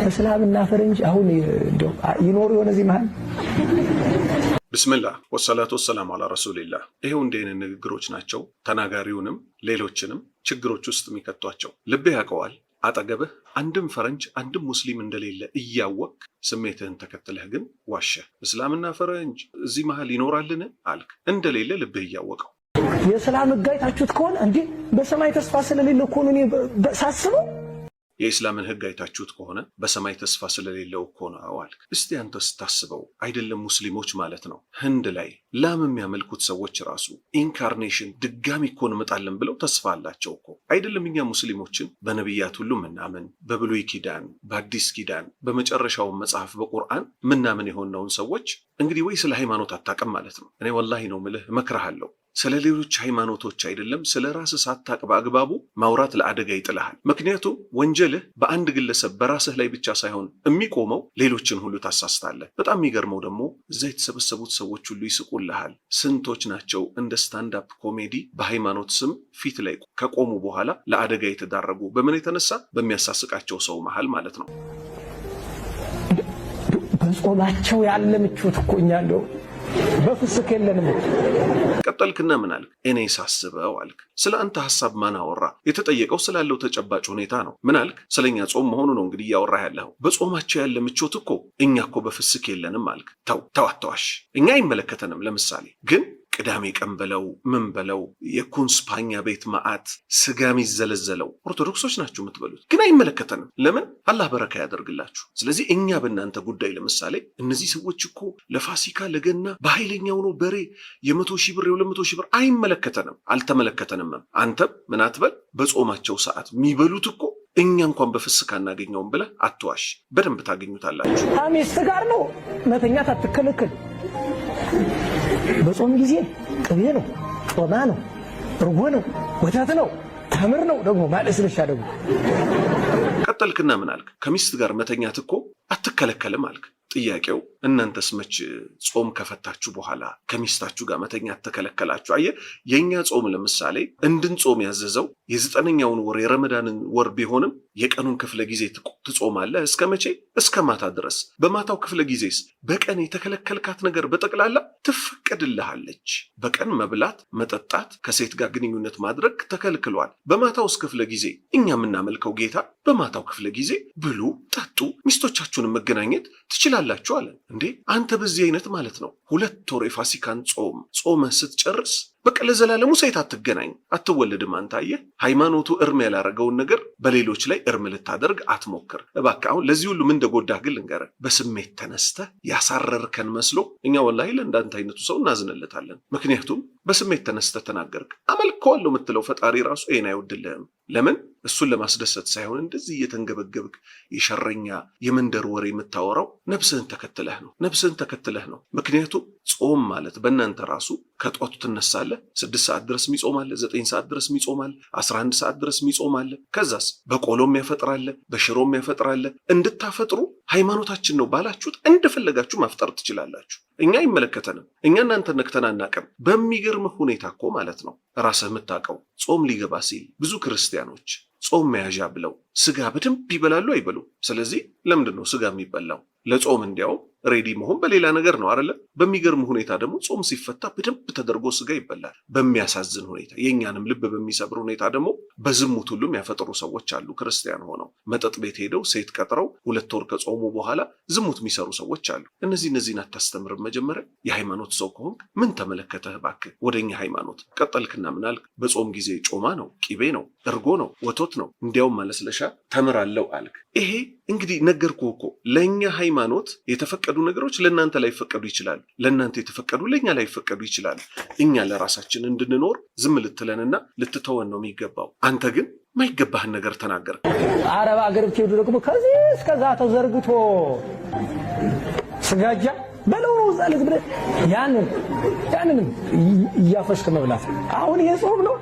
እስላምና ፈረንጅ አሁን እንደው ይኖር የሆነ እዚህ መሃል። ቢስሚላህ ወሰላቱ ወሰላሙ አላ ረሱሊላህ። ይሄው እንዴት ንግግሮች ናቸው ተናጋሪውንም ሌሎችንም ችግሮች ውስጥ የሚከቷቸው። ልብህ ያውቀዋል አጠገብህ አንድም ፈረንጅ አንድም ሙስሊም እንደሌለ እያወቅ ስሜትህን ተከትለህ ግን ዋሸህ። እስላምና ፈረንጅ እዚህ መሃል ይኖራልን አልክ። እንደሌለ ልብህ እያወቀው የእስላም ጋይታችሁት ከሆነ እንዴ በሰማይ ተስፋ ስለሌለ እኮ ነው ሳስበው። የእስላምን ህግ አይታችሁት ከሆነ በሰማይ ተስፋ ስለሌለው እኮ ነው አልክ። እስቲ አንተ ስታስበው አይደለም ሙስሊሞች ማለት ነው ህንድ ላይ ላም የሚያመልኩት ሰዎች ራሱ ኢንካርኔሽን ድጋሚ እኮ እንመጣለን ብለው ተስፋ አላቸው እኮ። አይደለም እኛ ሙስሊሞችን በነቢያት ሁሉ ምናምን፣ በብሉይ ኪዳን በአዲስ ኪዳን በመጨረሻው መጽሐፍ በቁርአን ምናምን የሆነውን ሰዎች እንግዲህ ወይ ስለ ሃይማኖት አታውቅም ማለት ነው። እኔ ወላሂ ነው ምልህ እመክርሃለሁ፣ ስለ ሌሎች ሃይማኖቶች አይደለም ስለ ራስህ ሳታቅ በአግባቡ ማውራት ለአደጋ ይጥልሃል። ምክንያቱም ወንጀልህ በአንድ ግለሰብ በራስህ ላይ ብቻ ሳይሆን የሚቆመው ሌሎችን ሁሉ ታሳስታለህ። በጣም የሚገርመው ደግሞ እዛ የተሰበሰቡት ሰዎች ሁሉ ይስቁልሃል። ስንቶች ናቸው እንደ ስታንድ አፕ ኮሜዲ በሃይማኖት ስም ፊት ላይ ከቆሙ በኋላ ለአደጋ የተዳረጉ? በምን የተነሳ? በሚያሳስቃቸው ሰው መሃል ማለት ነው። በጾማቸው ያለ ምቾት እኮ እኛ እንደው በፍስክ የለንም። ቀጠልክና ምን አልክ? እኔ ሳስበው አልክ። ስለ አንተ ሐሳብ ማን አወራ? የተጠየቀው ስላለው ተጨባጭ ሁኔታ ነው። ምን አልክ? ስለኛ ጾም መሆኑ ነው እንግዲህ እያወራህ ያለው። በጾማቸው ያለ ምቾት እኮ እኛ እኮ በፍስክ የለንም አልክ። ተው አትዋሽ፣ እኛ አይመለከተንም። ለምሳሌ ግን ቅዳሜ ቀን በለው ምን በለው የኩንስፓኛ ቤት ማአት ስጋም ይዘለዘለው ኦርቶዶክሶች ናችሁ የምትበሉት፣ ግን አይመለከተንም። ለምን? አላህ በረካ ያደርግላችሁ። ስለዚህ እኛ በእናንተ ጉዳይ ለምሳሌ እነዚህ ሰዎች እኮ ለፋሲካ ለገና በኃይለኛው ነው በሬ የ100,000 ብር የ200,000 ብር አይመለከተንም፣ አልተመለከተንም። አንተም ምን አትበል፣ በጾማቸው ሰዓት የሚበሉት እኮ እኛ እንኳን በፍስክ አናገኘውም ብለህ አትዋሽ። በደንብ ታገኙታላችሁ። ሚስት ጋር ነው መተኛት አትከለከል። በጾም ጊዜ ቅቤ ነው፣ ጮማ ነው፣ እርጎ ነው፣ ወተት ነው፣ ተምር ነው፣ ደግሞ ማለስለሻ ደግሞ። ቀጠልክና ምን አልክ? ከሚስት ጋር መተኛት እኮ አትከለከልም አልክ። ጥያቄው እናንተስ መች ጾም ከፈታችሁ በኋላ ከሚስታችሁ ጋር መተኛት ተከለከላችሁ? አየህ፣ የኛ ጾም ለምሳሌ እንድንጾም ያዘዘው የ9ኛውን ወር የረመዳንን ወር ቢሆንም የቀኑን ክፍለ ጊዜ ትጾማለህ። እስከ መቼ? እስከ ማታ ድረስ። በማታው ክፍለ ጊዜስ በቀን የተከለከልካት ነገር በጠቅላላ ትፈቀድልሃለች። በቀን መብላት፣ መጠጣት፣ ከሴት ጋር ግንኙነት ማድረግ ተከልክሏል። በማታውስ ክፍለ ጊዜ እኛ የምናመልከው ጌታ በማታው ክፍለ ጊዜ ብሉ፣ ጠጡ፣ ሚስቶቻችሁን መገናኘት ትችላላችሁ አለ። እንዴ አንተ በዚህ አይነት ማለት ነው 2 ወር የፋሲካን ጾመህ ስትጨርስ በቃ ለዘላለሙ ሴት አትገናኝ፣ አትወለድም። አንተ አየህ፣ ሃይማኖቱ እርም ያላረገውን ነገር በሌሎች ላይ እርም ልታደርግ አትሞክር እባክህ። አሁን ለዚህ ሁሉ ምን እንደጎዳህ ግን ልንገርህ። በስሜት ተነስተህ ያሳረርከን መስሎ እኛ ወላሂ ለእንዳንተ አይነቱ ሰው እናዝንለታለን። ምክንያቱም በስሜት ተነስተህ ተናገርክ። አመልከዋለሁ የምትለው ፈጣሪ ራሱ ይሄን አይወድልህም። ለምን? እሱን ለማስደሰት ሳይሆን እንደዚህ እየተንገበገብክ የሸረኛ የመንደር ወሬ የምታወራው ነፍስህን ተከትለህ ነው። ምክንያቱም ጾም ማለት በእናንተ ራሱ ከጧቱ ትነሳለህ፣ 6 ሰዓት ድረስ የሚጾማለ፣ 9 ሰዓት ድረስ የሚጾማለ፣ 11 ሰዓት ድረስ የሚጾማለ። ከዛስ በቆሎም ያፈጥራለ፣ በሽሮም ያፈጥራለ። እንድታፈጥሩ ሃይማኖታችን ነው ባላችሁት እንደፈለጋችሁ ማፍጠር ትችላላችሁ። እኛ አይመለከተንም። እኛ እናንተ ነክተን አናቅም። በሚገርምህ ሁኔታ እኮ ማለት ነው ራስህ የምታውቀው ጾም ሊገባ ሲል ብዙ ክርስቲያኖች ጾም መያዣ ብለው ስጋ በደንብ ይበላሉ አይበሉ? ስለዚህ ለምንድን ነው ስጋ የሚበላው? ለጾም እንዲያው ሬዲ መሆን በሌላ ነገር ነው አይደለ? በሚገርም ሁኔታ ደግሞ ጾም ሲፈታ በደንብ ተደርጎ ስጋ ይበላል። በሚያሳዝን ሁኔታ የኛንም ልብ በሚሰብር ሁኔታ ደግሞ በዝሙት ሁሉም ያፈጥሩ ሰዎች አሉ። ክርስቲያን ሆነው መጠጥ ቤት ሄደው ሴት ቀጥረው 2 ወር ከጾሙ በኋላ ዝሙት የሚሰሩ ሰዎች አሉ። እነዚህን አታስተምርም? መጀመሪያ የሃይማኖት ሰው ከሆንክ ምን ተመለከተህ እባክህ? ወደኛ ሃይማኖት ቀጠልክና ምናልክ? በጾም ጊዜ ጮማ ነው፣ ቂቤ ነው፣ እርጎ ነው፣ ወተት ነው፣ እንዲያውም ማለስለሻ ተምራለው አልክ። ይሄ እንግዲህ ነገርኩህ እኮ ለኛ ሃይማኖት የተፈቀዱ ነገሮች ለእናንተ ላይ ፈቀዱ ይችላል። ለእናንተ የተፈቀዱ ለኛ ላይ ፈቀዱ ይችላል። እኛ ለራሳችን እንድንኖር ዝም ልትለንና ልትተወን ነው የሚገባው። አንተ ግን ማይገባህን ነገር ተናገር። አረብ አገር ብትሄዱ ደግሞ ከዚህ እስከዛ ተዘርግቶ ስጋጃ በለው ነው ዛለት ብለ ያንን እያፈሽክ መብላት። አሁን የጾም ነው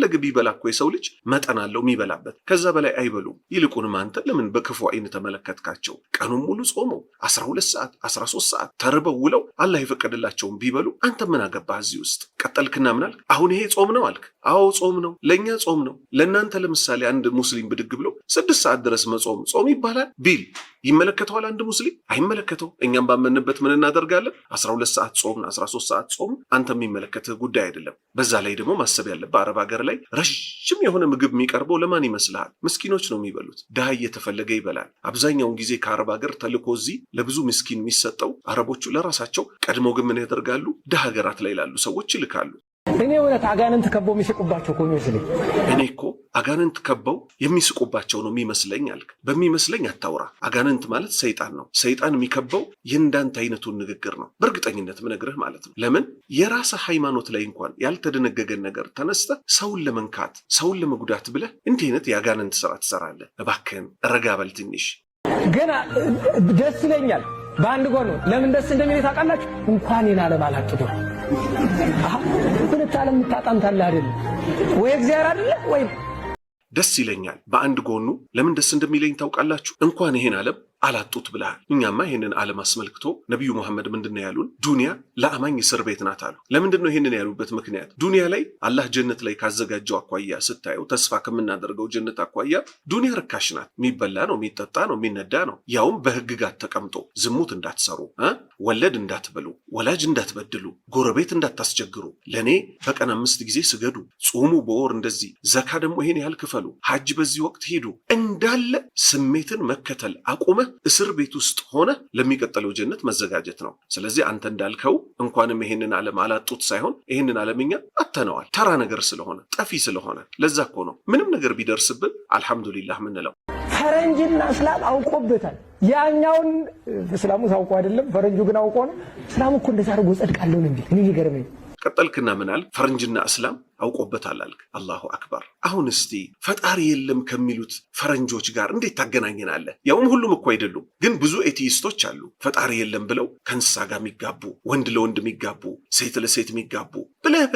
እንደፈለገ ቢበላ እኮ የሰው ልጅ መጠን አለው የሚበላበት፣ ከዛ በላይ አይበሉም። ይልቁንም አንተ ለምን በክፉ አይን ተመለከትካቸው? ቀኑን ሙሉ ጾመው 12 ሰዓት 13 ሰዓት ተርበው ውለው አላህ የፈቀደላቸውን ቢበሉ አንተ ምን አገባህ እዚህ ውስጥ? ቀጠልክና ምን አልክ? አሁን ይሄ ጾም ነው አልክ። አዎ ጾም ነው፣ ለእኛ ጾም ነው። ለእናንተ ለምሳሌ አንድ ሙስሊም ብድግ ብሎ 6 ሰዓት ድረስ መጾም ጾም ይባላል ቢል ይመለከተዋል? አንድ ሙስሊም አይመለከተው። እኛም ባመንበት ምን እናደርጋለን? 12 ሰዓት ጾም 13 ሰዓት ጾም አንተ የሚመለከትህ ጉዳይ አይደለም። በዛ ላይ ደግሞ ማሰብ ያለብህ አረብ ሀገር ላይ ረጅም የሆነ ምግብ የሚቀርበው ለማን ይመስልሃል? ምስኪኖች ነው የሚበሉት። ድሃ እየተፈለገ ይበላል። አብዛኛውን ጊዜ ከአረብ ሀገር ተልኮ እዚህ ለብዙ ምስኪን የሚሰጠው አረቦቹ ለራሳቸው ቀድሞ ግን ምን ያደርጋሉ? ድሃ ሀገራት ላይ ላሉ ሰዎች ይልካሉ። እኔ እውነት አጋንንት ከበው የሚስቁባቸው እኮ የሚመስለኝ። እኔ እኮ አጋንንት ከበው የሚስቁባቸው ነው የሚመስለኝ አልክ። በሚመስለኝ አታውራ። አጋንንት ማለት ሰይጣን ነው። ሰይጣን የሚከበው የእንዳንተ አይነቱን ንግግር ነው። በእርግጠኝነት ምነግርህ ማለት ነው። ለምን የራስህ ሃይማኖት ላይ እንኳን ያልተደነገገን ነገር ተነስተህ ሰውን ለመንካት ሰውን ለመጉዳት ብለህ እንዲህ አይነት የአጋንንት ስራ ትሰራለህ? እባክህን ረጋ በል ትንሽ። ገና ደስ ይለኛል በአንድ ጎን። ለምን ደስ እንደሚለኝ ታውቃላችሁ? እንኳን ይህን ዓለም አላጥቶ ሁለት ዓለም ታጣምታለህ አይደል ወይ? እግዚአብሔር አይደለ ወይ? ደስ ይለኛል በአንድ ጎኑ። ለምን ደስ እንደሚለኝ ታውቃላችሁ? እንኳን ይሄን ዓለም አላጡት ብለሃል። እኛማ ይሄንን ዓለም አስመልክቶ ነቢዩ መሐመድ ምንድነው ያሉን? ዱንያ ለአማኝ እስር ቤት ናት አሉ። ለምንድነው ይሄንን ያሉበት ምክንያት? ዱንያ ላይ አላህ ጀነት ላይ ካዘጋጀው አኳያ ስታየው፣ ተስፋ ከምናደርገው ጀነት አኳያ ዱንያ ርካሽ ናት። የሚበላ ነው፣ የሚጠጣ ነው፣ የሚነዳ ነው። ያውም በህግጋት ተቀምጦ ዝሙት እንዳትሰሩ፣ ወለድ እንዳትበሉ፣ ወላጅ እንዳትበድሉ፣ ጎረቤት እንዳታስቸግሩ፣ ለኔ በቀን 5 ጊዜ ስገዱ፣ ጾሙ በወር እንደዚህ፣ ዘካ ደግሞ ይሄን ያህል ክፈሉ፣ ሐጅ በዚህ ወቅት ሄዱ፣ እንዳለ ስሜትን መከተል አቁመ እስር ቤት ውስጥ ሆነ ለሚቀጥለው ጀነት መዘጋጀት ነው። ስለዚህ አንተ እንዳልከው እንኳንም ይሄንን ዓለም አላጡት ሳይሆን ይሄንን ዓለምኛ አተነዋል። ተራ ነገር ስለሆነ ጠፊ ስለሆነ ለዛ እኮ ነው ምንም ነገር ቢደርስብን አልሐምዱሊላህ ምንለው። ፈረንጅና እስላም አውቆበታል። ያኛውን እስላሙ ታውቆ አይደለም፣ ፈረንጁ ግን አውቆ ነው። እስላሙ እኮ እንደዛ አድርጎ ጸድቃለሁ እንዴ? እኔ ይገርመኝ። ቀጠልክና ምን አልክ? ፈረንጅና እስላም አውቆበታል አልክ። አላሁ አክበር። አሁን እስቲ ፈጣሪ የለም ከሚሉት ፈረንጆች ጋር እንዴት ታገናኘናለህ? ያውም ሁሉም እኮ አይደሉም፣ ግን ብዙ ኤቲይስቶች አሉ ፈጣሪ የለም ብለው ከእንስሳ ጋር የሚጋቡ፣ ወንድ ለወንድ የሚጋቡ፣ ሴት ለሴት የሚጋቡ ብለህ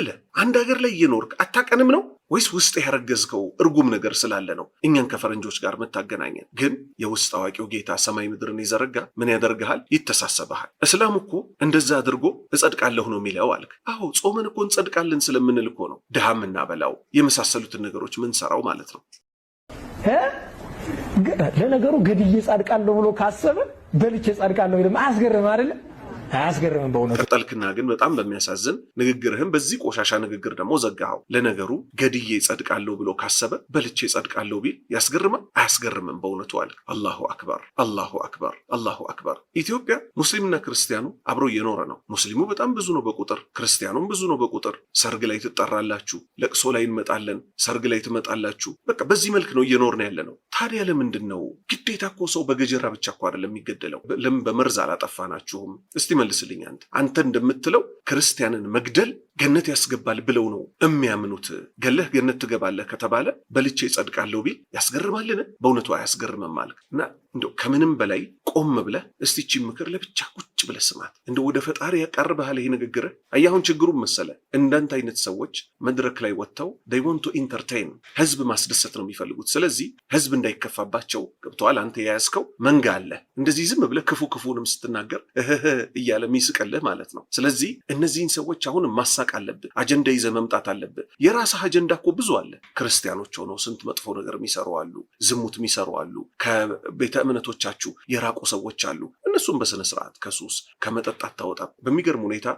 አንድ ሀገር ላይ እየኖርክ አታቀንም ነው ወይስ ውስጥ ያረገዝከው እርጉም ነገር ስላለ ነው እኛን ከፈረንጆች ጋር መታገናኘን? ግን የውስጥ አዋቂው ጌታ ሰማይ ምድርን የዘረጋ ምን ያደርግሃል? ይተሳሰብሃል። እስላም እኮ እንደዛ አድርጎ እጸድቃለሁ ነው የሚለው አልክ። አዎ ጾመን እኮ እንጸድቃለን ስለምንል እኮ ነው ድሃ ምናበላው የመሳሰሉትን ነገሮች ምንሰራው ማለት ነው። ለነገሩ ገድዬ ጸድቃለሁ ብሎ ካሰበ በልቼ ጸድቃለሁ ይልም አያስገርም አይደል? አያስገርምም በእውነቱ። ቀጠልክና ግን በጣም በሚያሳዝን ንግግርህም በዚህ ቆሻሻ ንግግር ደግሞ ዘጋኸው። ለነገሩ ገድዬ ጸድቃለሁ ብሎ ካሰበ በልቼ ጸድቃለሁ ቢል ያስገርማል? አያስገርምም በእውነቱ አልክ። አላሁ አክበር፣ አላሁ አክበር፣ አላሁ አክበር። ኢትዮጵያ ሙስሊምና ክርስቲያኑ አብሮ እየኖረ ነው። ሙስሊሙ በጣም ብዙ ነው በቁጥር፣ ክርስቲያኑም ብዙ ነው በቁጥር። ሰርግ ላይ ትጠራላችሁ፣ ለቅሶ ላይ እንመጣለን፣ ሰርግ ላይ ትመጣላችሁ። በቃ በዚህ መልክ ነው እየኖርን ያለ ነው። ታዲያ ለምንድን ነው ግዴታ? እኮ ሰው በገጀራ ብቻ እኮ አይደለም የሚገደለው። ለምን በመርዝ አላጠፋናችሁም? እስቲ መልስልኝ። አንተ እንደምትለው ክርስቲያንን መግደል ገነት ያስገባል ብለው ነው የሚያምኑት። ገለህ ገነት ትገባለህ ከተባለ በልቼ ጸድቃለሁ ቢል ያስገርማልን? በእውነቱ አያስገርምም ማለት እና እንደው ከምንም በላይ ቆም ብለህ እስቲቺ ምክር ለብቻ ቁጭ ብለህ ስማት። እንደው ወደ ፈጣሪ ያቀርብሃል ይሄ ንግግር። አያሁን ችግሩን መሰለ እንዳንተ አይነት ሰዎች መድረክ ላይ ወጥተው they want to entertain ህዝብ ማስደሰት ነው የሚፈልጉት። ስለዚህ ህዝብ እንዳይከፋባቸው ገብተዋል። አንተ የያዝከው መንጋ አለ እንደዚህ ዝም ብለህ ክፉ ክፉንም ስትናገር እያለ የሚስቀልህ ማለት ነው። ስለዚህ እነዚህን ሰዎች አሁን ማሳቅ አለብህ። አጀንዳ ይዘህ መምጣት አለብህ። የራስህ አጀንዳ እኮ ብዙ አለ። ክርስቲያኖች ሆነው ስንት መጥፎ ነገር የሚሰሩ አሉ፣ ዝሙት የሚሰሩ አሉ፣ ከቤተ እምነቶቻችሁ የራቁ ሰዎች አሉ። እነሱም በስነ ስርዓት ከሱስ ከመጠጣት ታወጣ። በሚገርም ሁኔታ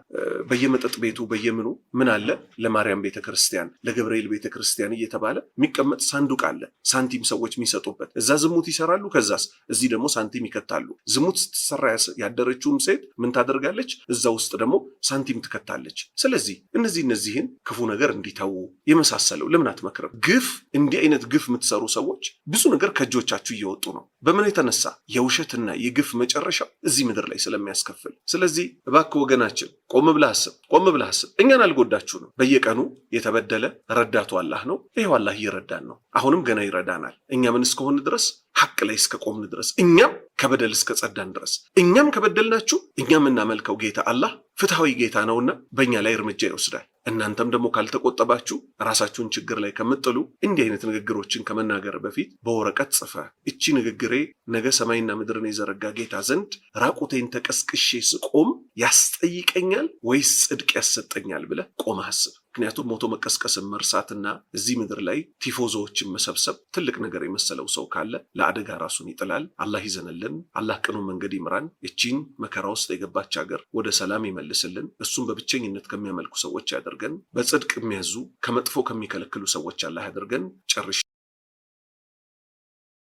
በየመጠጥ ቤቱ በየምኑ ምን አለ ለማርያም ቤተክርስቲያን ለገብርኤል ቤተክርስቲያን እየተባለ የሚቀመጥ ሳንዱቅ አለ፣ ሳንቲም ሰዎች የሚሰጡበት። እዛ ዝሙት ይሰራሉ፣ ከዛስ እዚህ ደግሞ ሳንቲም ይከታሉ። ዝሙት ስትሰራ ያደረችውም ሴት ምን ታደርጋለች? እዛ ውስጥ ደግሞ ሳንቲም ትከታለች። ስለዚህ እነዚህን ክፉ ነገር እንዲተዉ የመሳሰለው ለምን አትመክርም? ግፍ እንዲህ አይነት ግፍ የምትሰሩ ሰዎች ብዙ ነገር ከእጆቻችሁ እየወጡ ነው። በምን የተነሳ? የውሸትና የግፍ መጨረሻው እዚህ ምድር ላይ ስለሚያስከፍል። ስለዚህ እባክህ ወገናችን ቆም ብለህ አስብ። እኛን አልጎዳችሁንም። በየቀኑ የተበደለ ረዳቱ አላህ ነው። ይሄው አላህ እየረዳን ነው። አሁንም ገና ይረዳናል። እኛ ምን እስከሆን ድረስ ሐቅ ላይ እስከ ቆምን ድረስ እኛም ከበደል እስከ ጸዳን ድረስ እኛም ከበደልናችሁ እኛም እናመልከው ጌታ አላህ ፍትሃዊ ጌታ ነውና በእኛ ላይ እርምጃ ይወስዳል። እናንተም ደግሞ ካልተቆጠባችሁ ራሳችሁን ችግር ላይ ከምጥሉ እንዲህ አይነት ንግግሮችን ከመናገር በፊት በወረቀት ጽፈ እቺ ንግግሬ ነገ ሰማይና ምድርን የዘረጋ ጌታ ዘንድ ራቁቴን ተቀስቅሼ ስቆም ያስጠይቀኛል ወይስ ጽድቅ ያሰጠኛል ብለህ ቆመህ አስብ። ምክንያቱም ሞቶ መቀስቀስን መርሳትና እዚህ ምድር ላይ ቲፎዞዎችን መሰብሰብ ትልቅ ነገር የመሰለው ሰው ካለ ለአደጋ ራሱን ይጥላል። አላህ ይዘንልን። አላህ ቅኑ መንገድ ይምራን። እቺን መከራ ውስጥ የገባች ሀገር ወደ ሰላም ይመልስልን። እሱም በብቸኝነት ከሚያመልኩ ሰዎች ያደርገን። በጽድቅ የሚያዙ ከመጥፎ ከሚከለክሉ ሰዎች አላህ ያደርገን። ጨርሽ